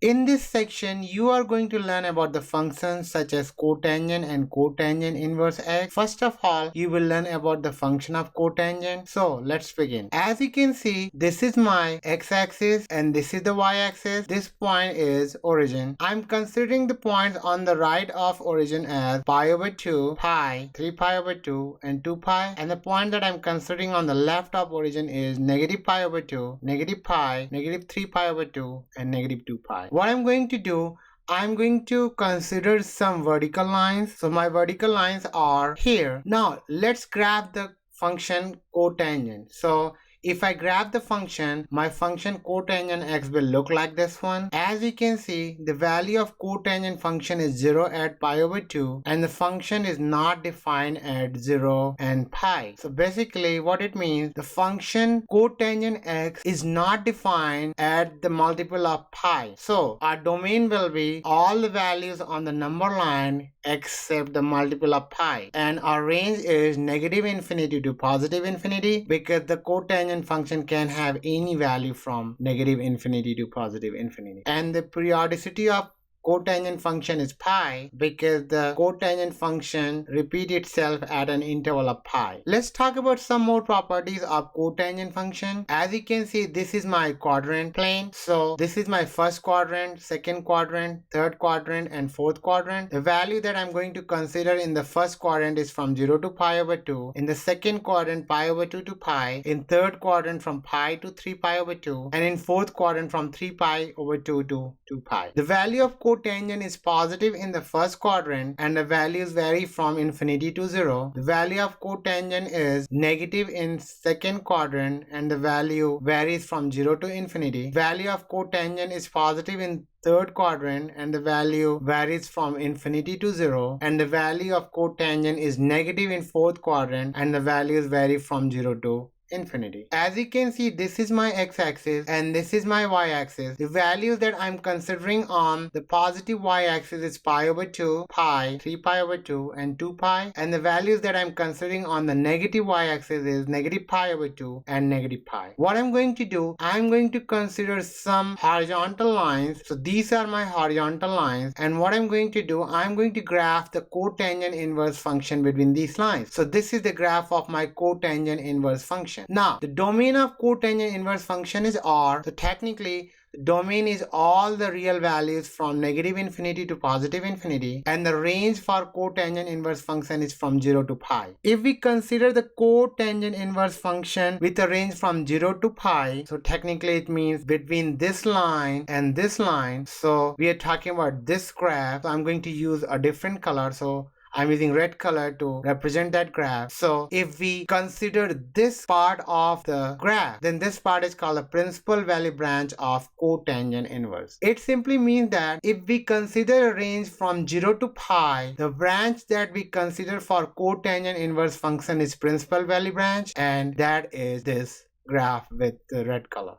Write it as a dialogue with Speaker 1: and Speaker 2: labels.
Speaker 1: In this section, you are going to learn about the functions such as cotangent and cotangent inverse x. First of all, you will learn about the function of cotangent. So let's begin. As you can see, this is my x-axis and this is the y-axis. This point is origin. I'm considering the points on the right of origin as pi over 2, pi, 3 pi over 2 and 2 pi. And the point that I'm considering on the left of origin is negative pi over 2, negative pi, negative 3 pi over 2 and negative 2 pi. What I'm going to do, I'm going to consider some vertical lines. So my vertical lines are here. Now let's grab the function cotangent. So if I grab the function, my function cotangent x will look like this one. As you can see, the value of cotangent function is 0 at pi over 2 and the function is not defined at 0 and pi. So basically what it means, the function cotangent x is not defined at the multiple of pi. So our domain will be all the values on the number line except the multiple of pi, and our range is negative infinity to positive infinity because the cotangent function can have any value from negative infinity to positive infinity, and the periodicity of cotangent function is pi because the cotangent function repeats itself at an interval of pi. Let's talk about some more properties of cotangent function. As you can see, this is my quadrant plane. So this is my first quadrant, second quadrant, third quadrant and fourth quadrant. The value that I'm going to consider in the first quadrant is from 0 to pi over 2. In the second quadrant, pi over 2 to pi. In third quadrant, from pi to 3 pi over 2. And in fourth quadrant, from 3 pi over 2 to 2 pi. The value of cotangent is positive in the first quadrant and the values vary from infinity to 0. The value of cotangent is negative in second quadrant and the value varies from 0 to infinity. Value of cotangent is positive in third quadrant and the value varies from infinity to 0, and the value of cotangent is negative in fourth quadrant and the values vary from 0 to infinity. As you can see, this is my x-axis and this is my y-axis. The values that I'm considering on the positive y-axis is pi over 2, pi, 3 pi over 2 and 2 pi, and the values that I'm considering on the negative y-axis is negative pi over 2 and negative pi. What I'm going to do, I'm going to consider some horizontal lines. So these are my horizontal lines, and what I'm going to do, I'm going to graph the cotangent inverse function between these lines. So this is the graph of my cotangent inverse function. Now, the domain of cotangent inverse function is R. So technically, the domain is all the real values from negative infinity to positive infinity, and the range for cotangent inverse function is from 0 to pi. If we consider the cotangent inverse function with a range from 0 to pi, so technically it means between this line and this line. So we are talking about this graph. So I'm going to use a different color. So I'm using red color to represent that graph. So if we consider this part of the graph, then this part is called the principal value branch of cotangent inverse. It simply means that if we consider a range from 0 to pi, the branch that we consider for cotangent inverse function is principal value branch, and that is this graph with the red color.